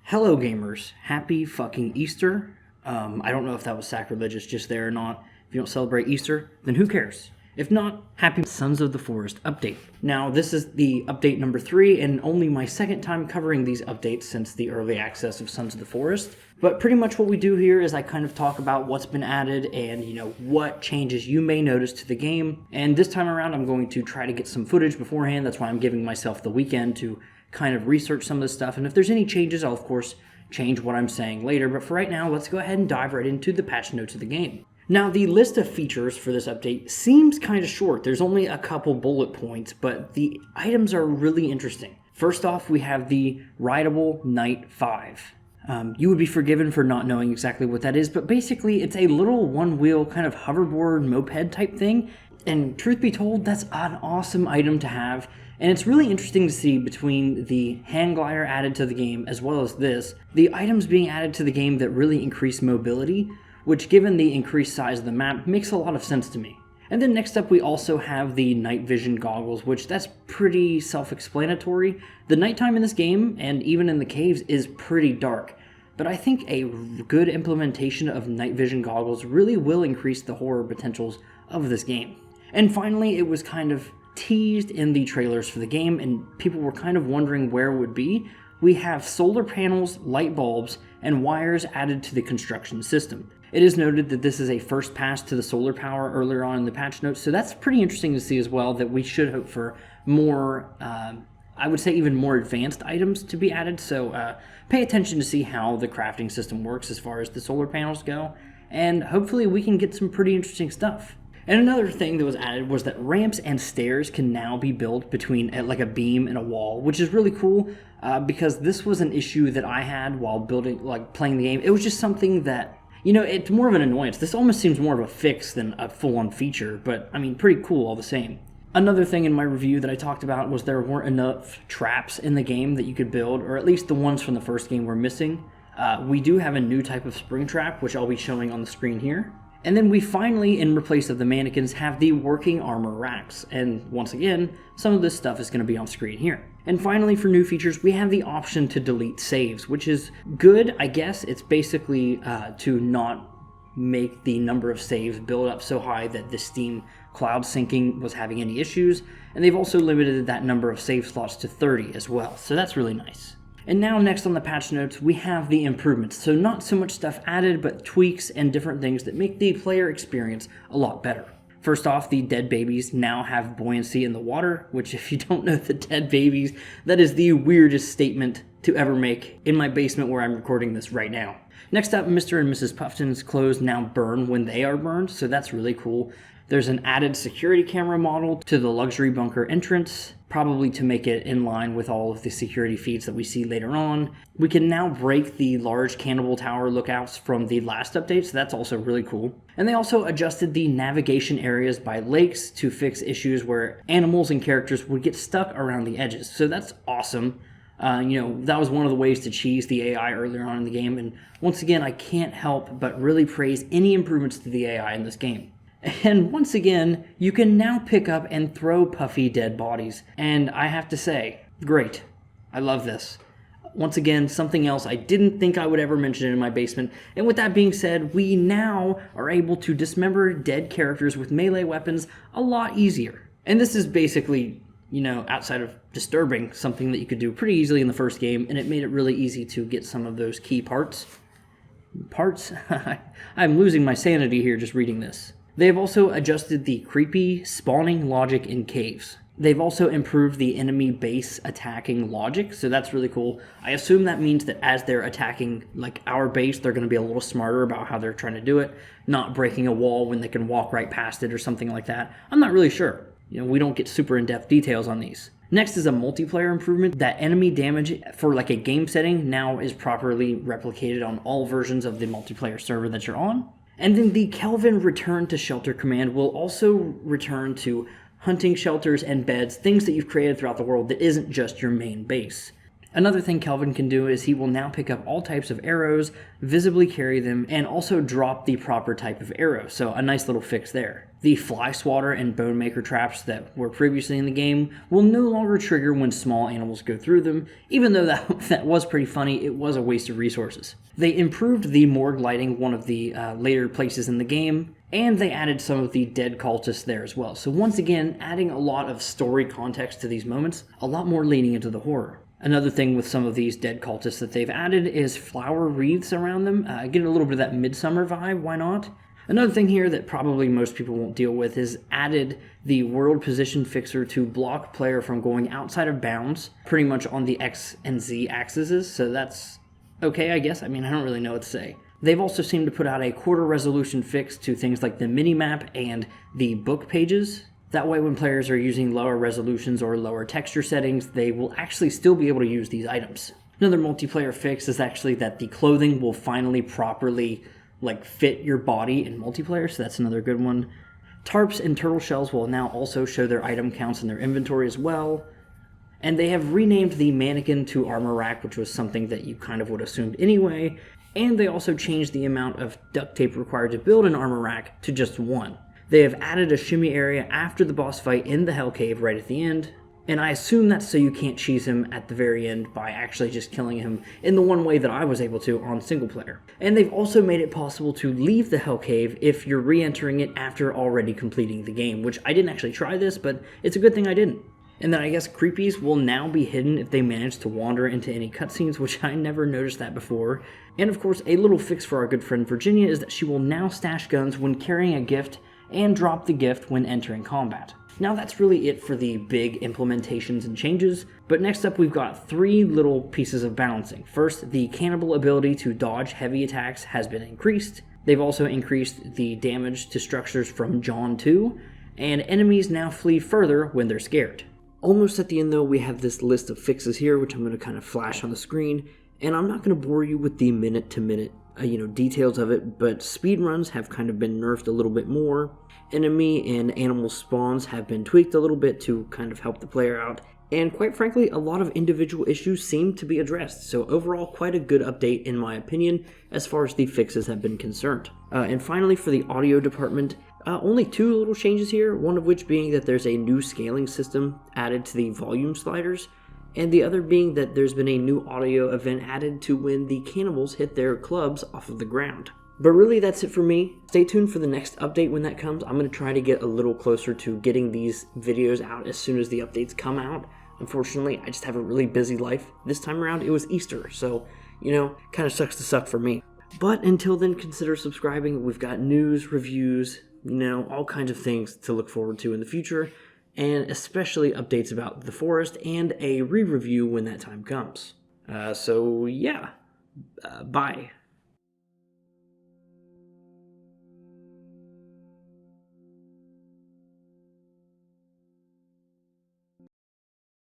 Hello, gamers. Happy fucking Easter. I don't know if that was sacrilegious just there or not. If you don't celebrate Easter, then who cares? If not, happy Sons of the Forest update. Now, this is the update number 3, and only my second time covering these updates since the early access of Sons of the Forest. But pretty much what we do here is I kind of talk about what's been added and, what changes you may notice to the game. And this time around, I'm going to try to get some footage beforehand. That's why I'm giving myself the weekend to kind of research some of this stuff, and if there's any changes, I'll of course change what I'm saying later, but for right now, let's go ahead and dive right into the patch notes of the game. Now, the list of features for this update seems kind of short. There's only a couple bullet points, but the items are really interesting. First off, we have the Rideable Knight 5. You would be forgiven for not knowing exactly what that is, but basically it's a little one-wheel kind of hoverboard moped type thing, and truth be told, that's an awesome item to have. And it's really interesting to see between the hang glider added to the game as well as this, the items being added to the game that really increase mobility, which given the increased size of the map makes a lot of sense to me. And then next up we also have the night vision goggles, which that's pretty self-explanatory. The nighttime in this game, and even in the caves, is pretty dark. But I think a good implementation of night vision goggles really will increase the horror potentials of this game. And finally, it was kind of teased in the trailers for the game, and people were kind of wondering where it would be. We have solar panels, light bulbs, and wires added to the construction system. It is noted that this is a first pass to the solar power earlier on in the patch notes, so that's pretty interesting to see as well, that we should hope for more, I would say even more advanced items to be added, so pay attention to see how the crafting system works as far as the solar panels go, and hopefully we can get some pretty interesting stuff. And another thing that was added was that ramps and stairs can now be built between like a beam and a wall, which is really cool because this was an issue that I had while playing the game. It was just something that, it's more of an annoyance. This almost seems more of a fix than a full-on feature, but I mean, pretty cool all the same. Another thing in my review that I talked about was there weren't enough traps in the game that you could build, or at least the ones from the first game were missing. We do have a new type of spring trap, which I'll be showing on the screen here. And then we finally, in replace of the mannequins, have the working armor racks. And once again, some of this stuff is going to be on screen here. And finally, for new features, we have the option to delete saves, which is good, I guess. It's basically to not make the number of saves build up so high that the Steam cloud syncing was having any issues. And they've also limited that number of save slots to 30 as well. So that's really nice. And now next on the patch notes, we have the improvements. So not so much stuff added, but tweaks and different things that make the player experience a lot better. First off, the dead babies now have buoyancy in the water, which if you don't know the dead babies, that is the weirdest statement to ever make in my basement where I'm recording this right now. Next up, Mr. and Mrs. Puffton's clothes now burn when they are burned, so that's really cool. There's an added security camera model to the luxury bunker entrance, probably to make it in line with all of the security feeds that we see later on. We can now break the large cannibal tower lookouts from the last update, so that's also really cool. And they also adjusted the navigation areas by lakes to fix issues where animals and characters would get stuck around the edges, so that's awesome. That was one of the ways to cheese the AI earlier on in the game, and once again, I can't help but really praise any improvements to the AI in this game. And once again, you can now pick up and throw puffy dead bodies. And I have to say, great. I love this. Once again, something else I didn't think I would ever mention in my basement. And with that being said, we now are able to dismember dead characters with melee weapons a lot easier. And this is basically, outside of disturbing, something that you could do pretty easily in the first game, and it made it really easy to get some of those key parts. I'm losing my sanity here just reading this. They have also adjusted the creepy spawning logic in caves. They've also improved the enemy base attacking logic, so that's really cool. I assume that means that as they're attacking our base, they're going to be a little smarter about how they're trying to do it, not breaking a wall when they can walk right past it or something like that. I'm not really sure. We don't get super in-depth details on these. Next is a multiplayer improvement that enemy damage for a game setting now is properly replicated on all versions of the multiplayer server that you're on. And then the Kelvin return to shelter command will also return to hunting shelters and beds, things that you've created throughout the world that isn't just your main base. Another thing Kelvin can do is he will now pick up all types of arrows, visibly carry them, and also drop the proper type of arrow, so a nice little fix there. The Fly Swatter and Bone Maker traps that were previously in the game will no longer trigger when small animals go through them, even though that was pretty funny, it was a waste of resources. They improved the morgue lighting, one of the later places in the game, and they added some of the dead cultists there as well. So once again, adding a lot of story context to these moments, a lot more leading into the horror. Another thing with some of these dead cultists that they've added is flower wreaths around them. Getting a little bit of that midsummer vibe, why not? Another thing here that probably most people won't deal with is added the world position fixer to block player from going outside of bounds, pretty much on the X and Z axes, so that's okay, I guess. I mean, I don't really know what to say. They've also seemed to put out a quarter resolution fix to things like the minimap and the book pages. That way when players are using lower resolutions or lower texture settings, they will actually still be able to use these items. Another multiplayer fix is actually that the clothing will finally properly fit your body in multiplayer, so that's another good one. Tarps and turtle shells will now also show their item counts in their inventory as well. And they have renamed the mannequin to armor rack, which was something that you kind of would have assumed anyway. And they also changed the amount of duct tape required to build an armor rack to just 1. They have added a shimmy area after the boss fight in the Hell Cave right at the end, and I assume that's so you can't cheese him at the very end by actually just killing him in the one way that I was able to on single player. And they've also made it possible to leave the Hell Cave if you're re-entering it after already completing the game, which I didn't actually try this, but it's a good thing I didn't. And then I guess creepies will now be hidden if they manage to wander into any cutscenes, which I never noticed that before. And of course, a little fix for our good friend Virginia is that she will now stash guns when carrying a gift and drop the gift when entering combat. Now that's really it for the big implementations and changes, but next up we've got 3 little pieces of balancing. First, the cannibal ability to dodge heavy attacks has been increased. They've also increased the damage to structures from John 2, and enemies now flee further when they're scared. Almost at the end though, we have this list of fixes here, which I'm going to kind of flash on the screen, and I'm not going to bore you with the minute-to-minute details of it, but speedruns have kind of been nerfed a little bit more. Enemy and animal spawns have been tweaked a little bit to kind of help the player out, and quite frankly, a lot of individual issues seem to be addressed, so overall quite a good update in my opinion as far as the fixes have been concerned. And finally, for the audio department, only 2 little changes here, one of which being that there's a new scaling system added to the volume sliders, and the other being that there's been a new audio event added to when the cannibals hit their clubs off of the ground. But really, that's it for me. Stay tuned for the next update when that comes. I'm going to try to get a little closer to getting these videos out as soon as the updates come out. Unfortunately, I just have a really busy life. This time around, it was Easter, so, kind of sucks to suck for me. But until then, consider subscribing. We've got news, reviews, all kinds of things to look forward to in the future, and especially updates about The Forest and a re-review when that time comes. So yeah, bye.